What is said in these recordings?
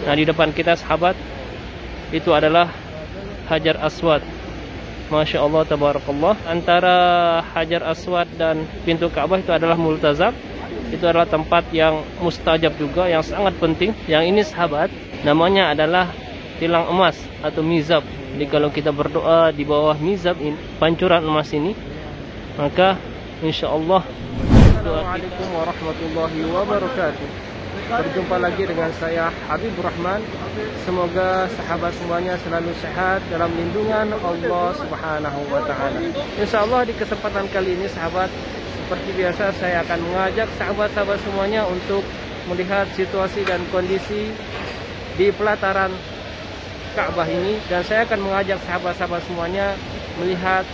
Nah, di depan kita sahabat itu adalah Hajar Aswad. Masya Allah, tabarakallah. Antara Hajar Aswad dan pintu Ka'bah itu adalah multazam. Itu adalah tempat yang mustajab juga, yang sangat penting. Yang ini sahabat, namanya adalah tilang emas atau mizab. Jadi kalau kita berdoa di bawah mizab ini, pancuran emas ini, maka insya Allah. Assalamualaikum warahmatullahi wabarakatuh. Berjumpa lagi dengan saya Habibur Rahman. Semoga sahabat semuanya selalu sehat dalam lindungan Allah Subhanahu wa taala. Insyaallah di kesempatan kali ini sahabat, seperti biasa saya akan mengajak sahabat-sahabat semuanya untuk melihat situasi dan kondisi di pelataran Ka'bah ini, dan saya akan mengajak sahabat-sahabat semuanya melihat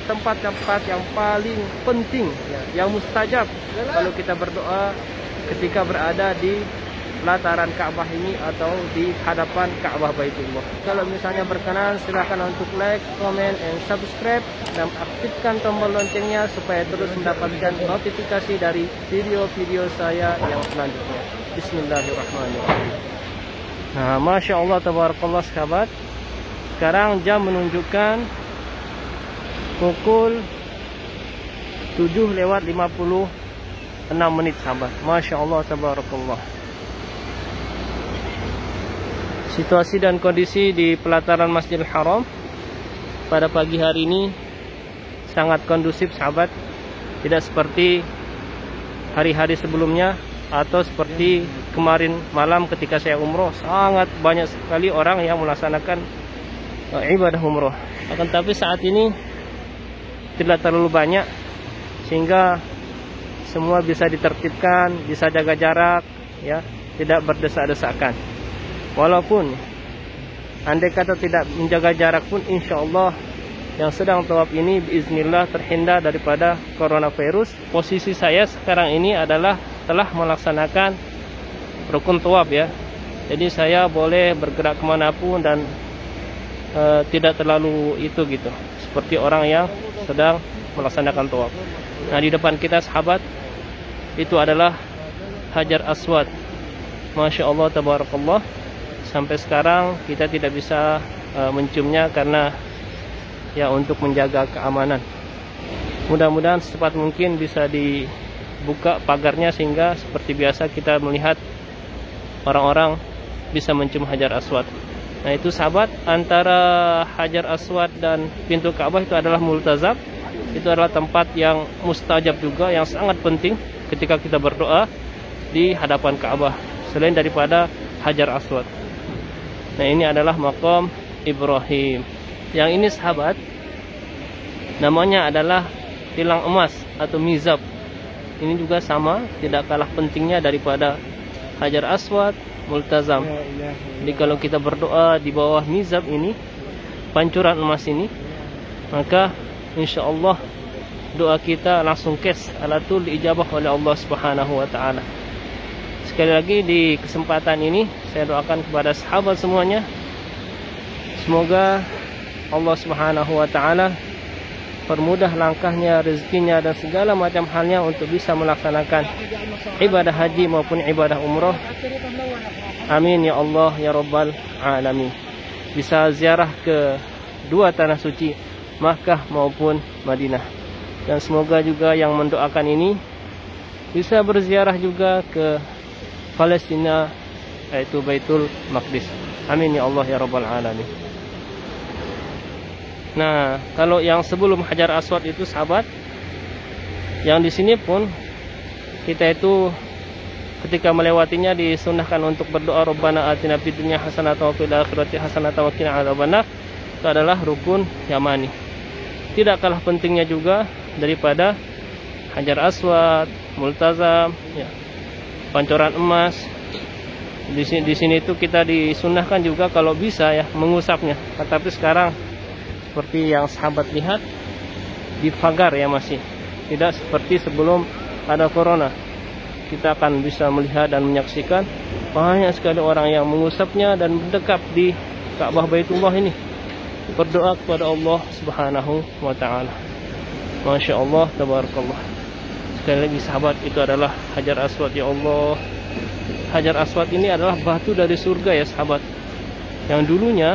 tempat-tempat yang paling penting yang mustajab kalau kita berdoa ketika berada di pelataran Ka'bah ini atau di hadapan Ka'bah Baitullah. Kalau misalnya berkenan, silakan untuk like, comment, and subscribe, dan aktifkan tombol loncengnya supaya terus mendapatkan notifikasi dari video-video saya yang selanjutnya. Bismillahirrahmanirrahim. Nah, Masya Allah, tabarakallah sahabat. Sekarang jam menunjukkan pukul 7:56 sahabat. Masya Allah, tabarakallah. Situasi dan kondisi di pelataran Masjidil Haram pada pagi hari ini sangat kondusif sahabat. Tidak seperti hari-hari sebelumnya atau seperti kemarin malam ketika saya umroh. Sangat banyak sekali orang yang melaksanakan ibadah umroh. Akan tapi saat ini tidak terlalu banyak, sehingga semua bisa ditertibkan, bisa jaga jarak, ya, tidak berdesak-desakan. Walaupun andai kata tidak menjaga jarak pun, insya Allah yang sedang tawaf ini biiznillah terhindar daripada coronavirus. Posisi saya sekarang ini adalah telah melaksanakan rukun tawaf, ya. Jadi saya boleh bergerak kemanapun dan tidak terlalu itu gitu, seperti orang yang sedang melaksanakan tawaf. Nah, di depan kita sahabat itu adalah Hajar Aswad. Masya Allah, tabarakallah. Sampai sekarang kita tidak bisa menciumnya karena ya untuk menjaga keamanan. Mudah-mudahan secepat mungkin bisa dibuka pagarnya sehingga seperti biasa kita melihat orang-orang bisa mencium Hajar Aswad. Nah, itu sahabat, antara Hajar Aswad dan pintu Ka'bah itu adalah multazam. Itu adalah tempat yang mustajab juga, yang sangat penting ketika kita berdoa di hadapan Ka'bah selain daripada Hajar Aswad. Nah, ini adalah Maqam Ibrahim. Yang ini sahabat, namanya adalah tilang emas atau mizab. Ini juga sama, tidak kalah pentingnya daripada Hajar Aswad, multazam. Jadi kalau kita berdoa di bawah mizab ini, pancuran emas ini, maka insya Allah doa kita langsung alatul diijabah oleh Allah Subhanahu wa taala. Sekali lagi di kesempatan ini saya doakan kepada sahabat semuanya, semoga Allah Subhanahu wa taala permudah langkahnya, rezekinya, dan segala macam halnya untuk bisa melaksanakan ibadah haji maupun ibadah umroh. Amin ya Allah ya Rabbal Alamin. Bisa ziarah ke dua tanah suci, Makkah maupun Madinah. Dan semoga juga yang mendoakan ini bisa berziarah juga ke Palestina, yaitu Baitul Maqdis. Amin ya Allah ya Rabbal Alamin. Nah, kalau yang sebelum Hajar Aswad itu sahabat, yang di sini pun kita itu ketika melewatinya disunahkan untuk berdoa Rabbana atina fid dunya hasanatan wa fil akhirati hasanatan wa qina adzabannar. Itu adalah rukun yamani. Tidak kalah pentingnya juga daripada Hajar Aswad, multazam, ya, pancoran emas. Di sini itu kita disunahkan juga kalau bisa ya mengusapnya. Tetapi sekarang seperti yang sahabat lihat di pagar ya, masih tidak seperti sebelum ada corona. Kita akan bisa melihat dan menyaksikan banyak sekali orang yang mengusapnya dan mendekat di Ka'bah Baitullah ini, berdoa kepada Allah Subhanahu wa taala. Masya Allah, tabarakallah. Sekali lagi sahabat, itu adalah Hajar Aswad. Ya Allah, Hajar Aswad ini adalah batu dari surga ya sahabat. Yang dulunya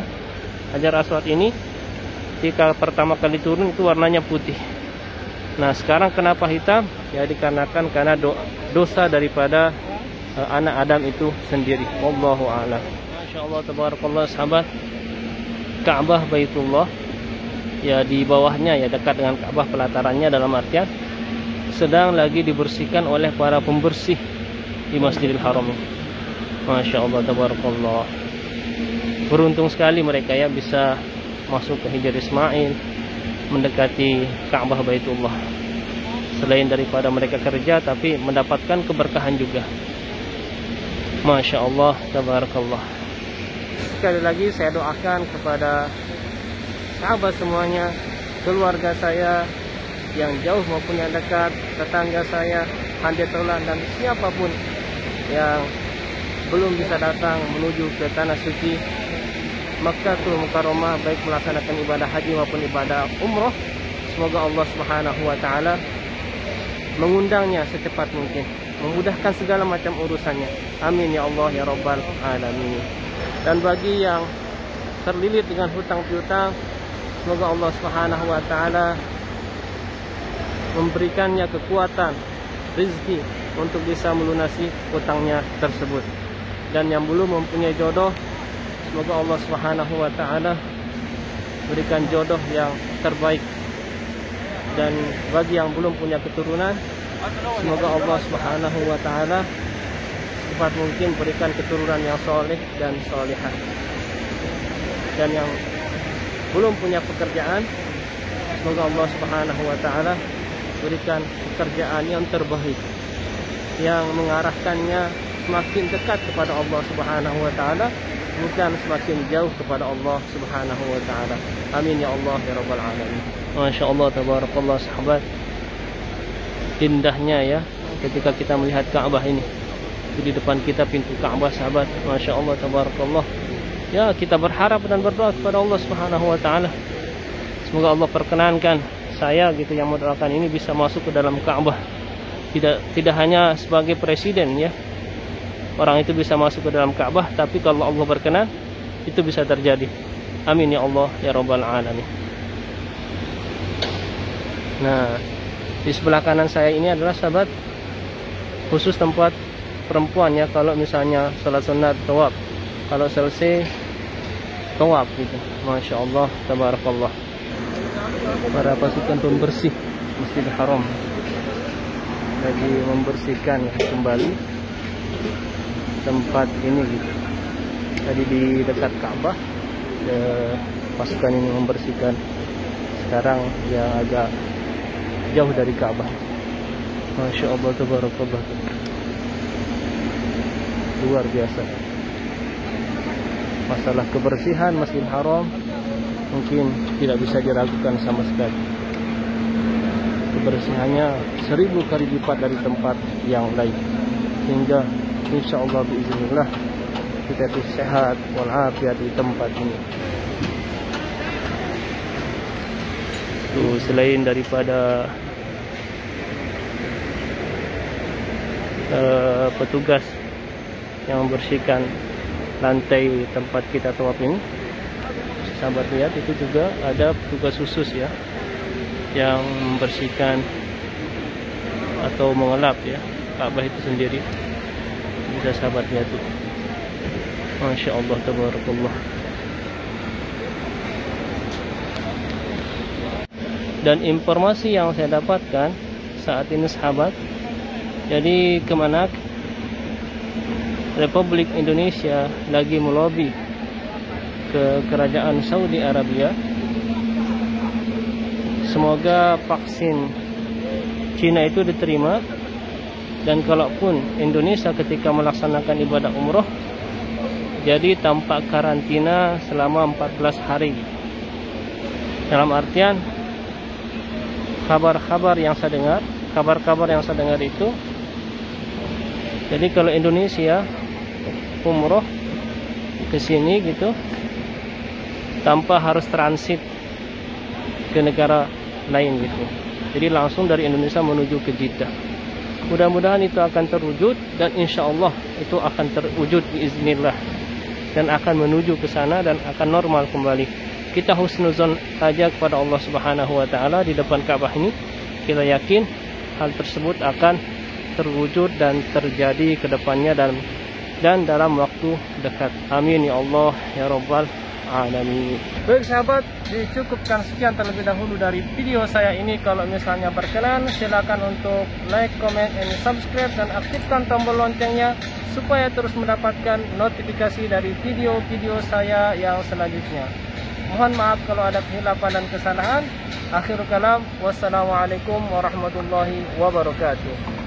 Hajar Aswad ini ketika pertama kali turun itu warnanya putih. Nah sekarang kenapa hitam? Ya dikarenakan karena dosa daripada anak Adam itu sendiri. Wallahu a'lam. Masya Allah tabarakallah sahabat. Ka'bah Baitullah, ya di bawahnya ya dekat dengan Ka'bah pelatarannya, dalam artian sedang lagi dibersihkan oleh para pembersih di Masjidil Haram. Masya Allah tabarakallah. Beruntung sekali mereka ya bisa masuk ke Hijr Ismail, mendekati Ka'bah Baitullah. Selain daripada mereka kerja, tapi mendapatkan keberkahan juga. Masya Allah tabarakallah. Sekali lagi saya doakan kepada sahabat semuanya, keluarga saya yang jauh maupun yang dekat, tetangga saya, handetolan dan siapapun yang belum bisa datang menuju ke tanah suci Makkatul Mukarramah, baik melaksanakan ibadah haji maupun ibadah umroh. Semoga Allah Subhanahu wa taala mengundangnya secepat mungkin, memudahkan segala macam urusannya. Amin ya Allah ya Rabbal alamin. Dan bagi yang terlilit dengan hutang piutang, semoga Allah Subhanahu wa taala memberikannya kekuatan, rezeki untuk bisa melunasi hutangnya tersebut. Dan yang belum mempunyai jodoh, semoga Allah Subhanahu wa taala berikan jodoh yang terbaik. Dan bagi yang belum punya keturunan, semoga Allah Subhanahu wa taala cepat mungkin berikan keturunan yang soleh dan solihah. Dan yang belum punya pekerjaan, semoga Allah Subhanahu wa taala berikan pekerjaan yang terbaik, yang mengarahkannya semakin dekat kepada Allah Subhanahu wa taala, bukan semakin jauh kepada Allah Subhanahu wa taala. Amin ya Allah ya Rabbal alamin. Masya Allah tabarakallah sahabat. Indahnya ya ketika kita melihat Ka'bah ini. Di depan kita pintu Ka'bah sahabat. Masya Allah tabarakallah. Ya kita berharap dan berdoa kepada Allah Subhanahu wa taala, semoga Allah perkenankan saya gitu yang mendoakan ini bisa masuk ke dalam Ka'bah. Tidak hanya sebagai presiden ya, orang itu bisa masuk ke dalam Ka'bah, tapi kalau Allah berkenan itu bisa terjadi. Amin ya Allah ya Rabbal alamin. Nah, di sebelah kanan saya ini adalah sahabat khusus tempat perempuan ya, kalau misalnya salat sunat tawaf, kalau selesai tawaf gitu. Masya Allah tabarakallah. Para pasukan pembersih Masjidil Haram lagi membersihkan kembali tempat ini gitu. Tadi di dekat Ka'bah pasukan ini membersihkan, sekarang yang agak jauh dari Ka'bah. Masya Allah tabarakallah. Luar biasa. Masalah kebersihan Masjidil Haram mungkin tidak bisa diragukan sama sekali. Kebersihannya 1000 kali lipat dari tempat yang lain, sehingga insyaallah biiznillah kita itu sehat walafiat di tempat ini. Tuh, selain daripada petugas yang membersihkan lantai tempat kita tawaf ini, sahabat lihat itu juga ada petugas khusus ya yang membersihkan atau mengelap ya Ka'bah itu sendiri. Bisa sahabat lihat tuh. Masya Allah tabarakallah. Dan informasi yang saya dapatkan saat ini sahabat, jadi Kemenak Republik Indonesia lagi melobi ke kerajaan Saudi Arabia, semoga vaksin Cina itu diterima, dan kalaupun Indonesia ketika melaksanakan ibadah umroh jadi tanpa karantina selama 14 hari. Dalam artian kabar-kabar yang saya dengar itu, jadi kalau Indonesia umroh ke sini gitu tanpa harus transit ke negara lain gitu, jadi langsung dari Indonesia menuju ke Jeddah. Mudah-mudahan itu akan terwujud, dan insya Allah itu akan terwujud biiznillah, dan akan menuju ke sana dan akan normal kembali. Kita husnuzon aja kepada Allah Subhanahu wa taala di depan Ka'bah ini. Kita yakin hal tersebut akan terwujud dan terjadi ke depannya dan dalam waktu dekat. Amin ya Allah ya Rabbal alamin. Baik sahabat, dicukupkan sekian terlebih dahulu dari video saya ini. Kalau misalnya berkenan, silakan untuk like, comment, and subscribe, dan aktifkan tombol loncengnya supaya terus mendapatkan notifikasi dari video-video saya yang selanjutnya. Mohon maaf kalau ada kehilafan dan kesalahan. Akhirul kalam, wassalamualaikum warahmatullahi wabarakatuh.